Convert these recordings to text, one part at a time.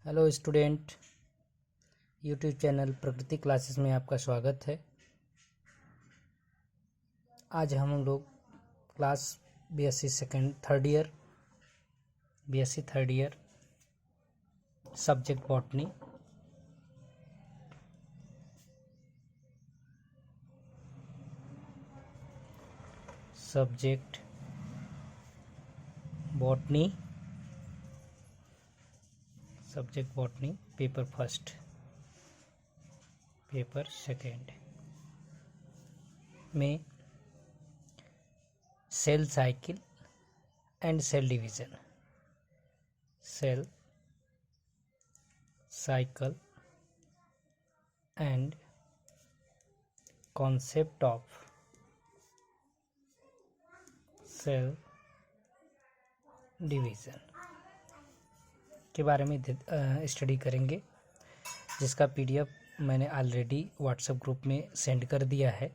Hello student, YouTube channel Prakriti classes में आपका स्वागत है। आज हम लोग class BSc third year subject botany paper first paper second में cell cycle and cell division, cell cycle and concept of cell division के बारे में स्टडी करेंगे, जिसका पीडीएफ मैंने ऑलरेडी व्हाट्सएप ग्रुप में सेंड कर दिया है।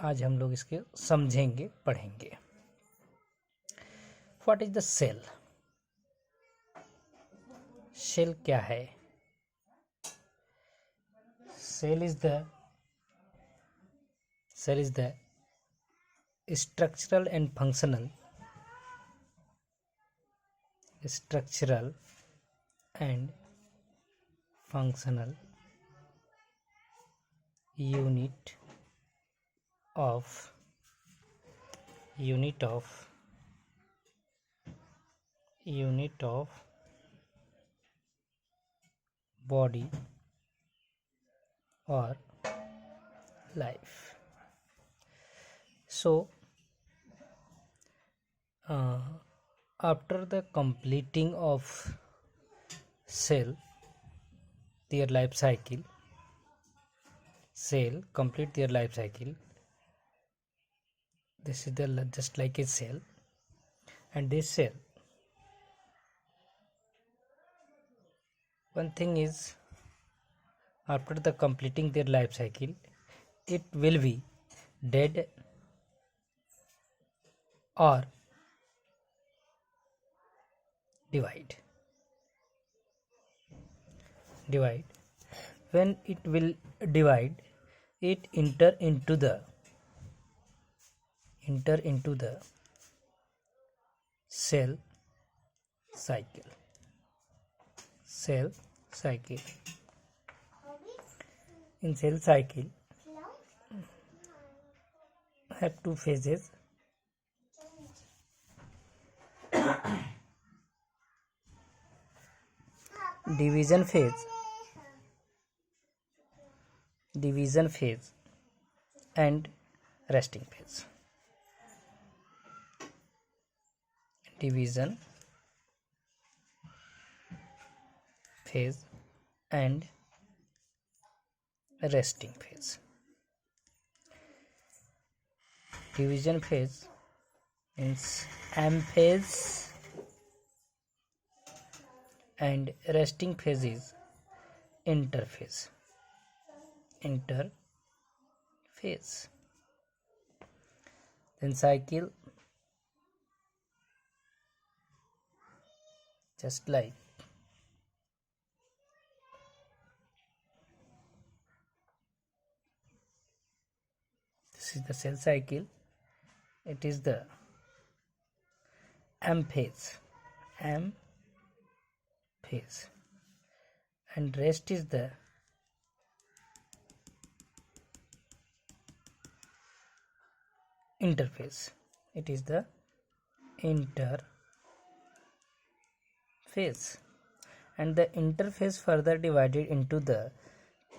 आज हम लोग इसके समझेंगे, पढ़ेंगे। What is the cell? Cell क्या है? Cell is the structural and functional unit of body or life. So after the completing of cell their life cycle, complete their life cycle. This is the just like a cell, and this cell, one thing is, after the completing their life cycle, it will be dead or divide. When it will divide, it enter into the cell cycle. In cell cycle have two phases. Division phase and resting phase. Division phase and resting phase. Division phase means M phase and resting phase is interphase. Then cycle, just like this is the cell cycle. It is the M phase, and rest is the interphase. It is the interphase, and the interphase further divided into the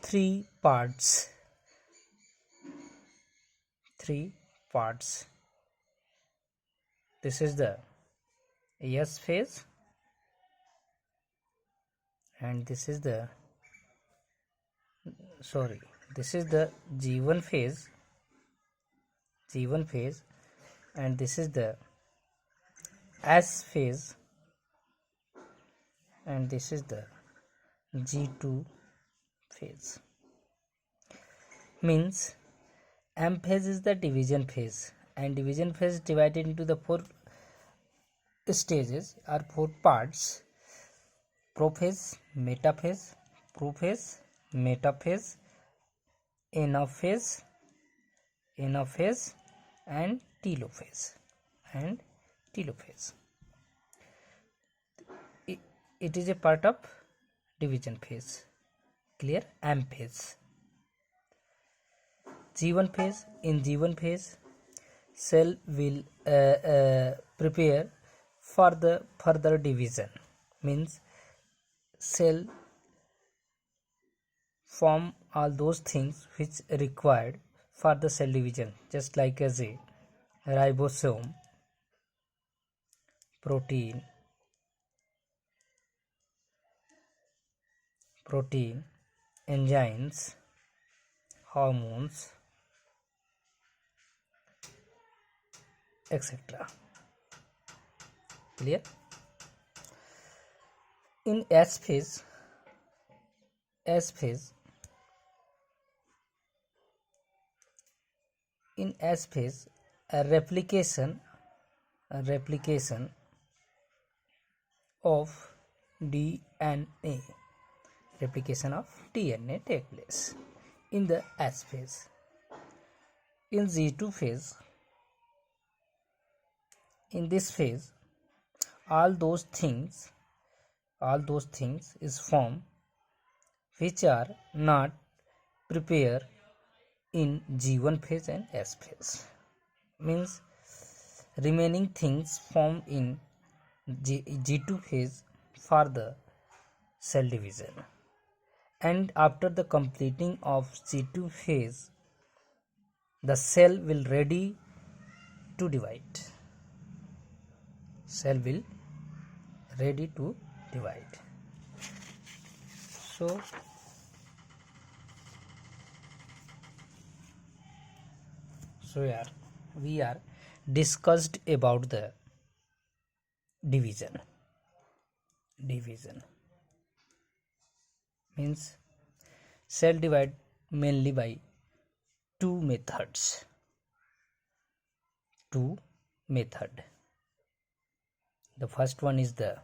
three parts. This is the S phase, and this is the G1 phase, and this is the S phase, and this is the G2 phase. Means M phase is the division phase, and division phase divided into the four stages or four parts. Prophase, metaphase, prophase, metaphase, anaphase, anaphase and telophase, and telophase. It is a part of division phase. Clear? Amphase. G1 phase. In G1 phase, cell will prepare for the further division. Means cell form all those things which required for the cell division, just like as a ribosome, protein, enzymes, hormones, etc. Clear? In S phase, a replication of DNA take place in the S phase. In G2 phase, in this phase, all those things is formed which are not prepared in G1 phase and S phase. Means remaining things formed in G2 phase for the cell division, and after the completing of G2 phase, the cell will ready to divide. So we are discussed about the division. Means cell divide mainly by two methods. The first one is the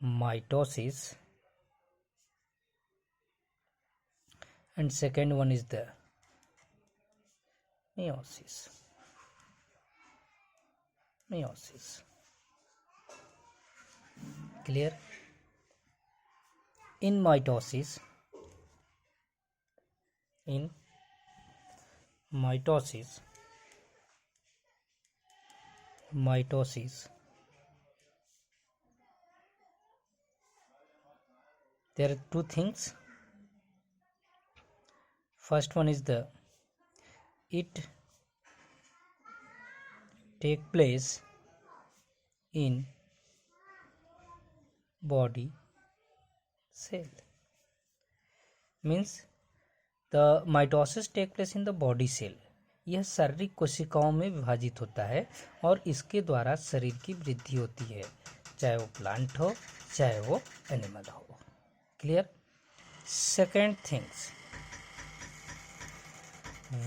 mitosis, and second one is the meiosis. Clear? In mitosis, there are two things. First one is it take place in body cell. Means the mitosis take place in the body cell. यह शारीरिक कोशिकाओं में विभाजित होता है और इसके द्वारा शरीर की वृद्धि होती है, चाहे वो प्लांट हो चाहे वो एनिमल हो. Clear? Second things,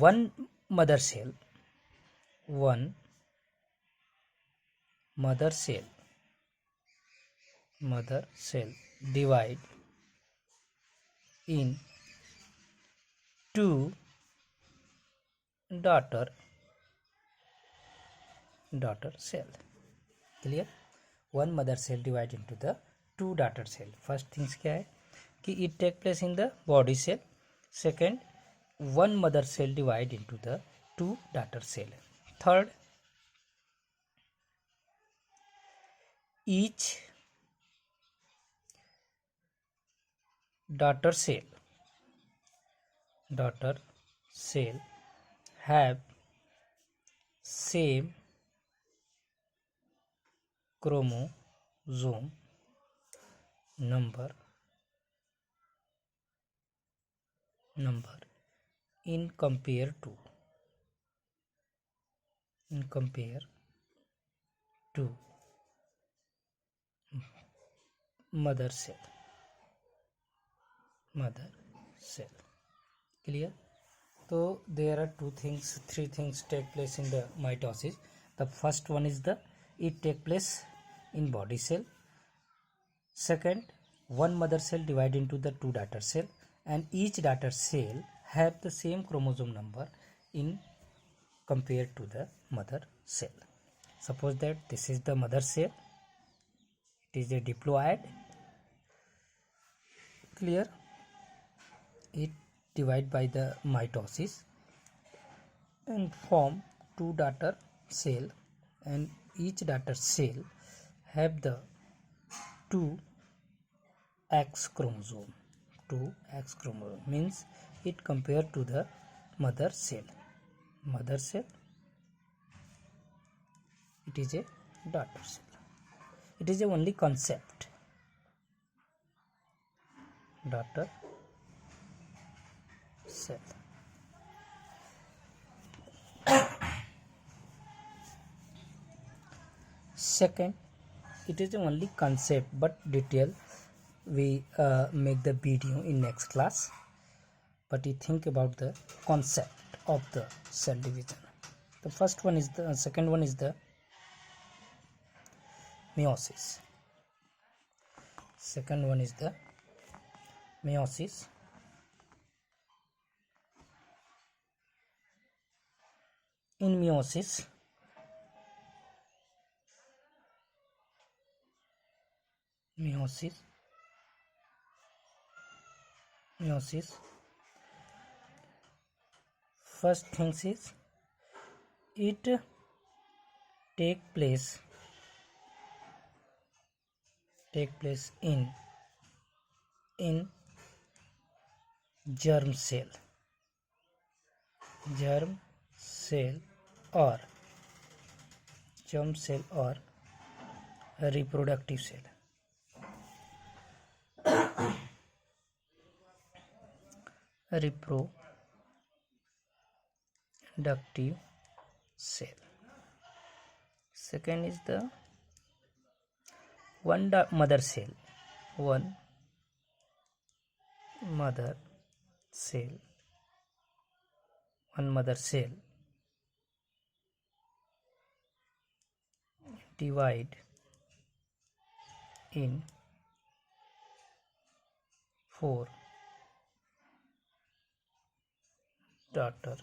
one mother cell divide in two daughter cell. Clear? One mother cell divide into the two daughter cell. First things क्या है कि it take place in the body cell. Second, one mother cell divide into the two daughter cell. Third, each daughter cell have same chromosome number in compare to mother cell. Clear? So there are three things take place in the mitosis. The first one is it take place in body cell. Second, one mother cell divided into the two daughter cell, and each daughter cell have the same chromosome number in compared to the mother cell. Suppose that this is the mother cell, it is a diploid, clear, it divide by the mitosis and form two daughter cell, and each daughter cell have the 2x chromosome. 2x chromosome means it compared to the mother cell. Mother cell, it is a daughter cell. It is a only concept. Daughter cell. Second, it is the only concept, but detail we make the video in next class. But you think about the concept of the cell division. The first one is the second one is the meiosis. Second one is the meiosis. In meiosis, first things is it take place in germ cell or reproductive cell. Reproductive cell. Second is the one mother cell divide in 4 daughter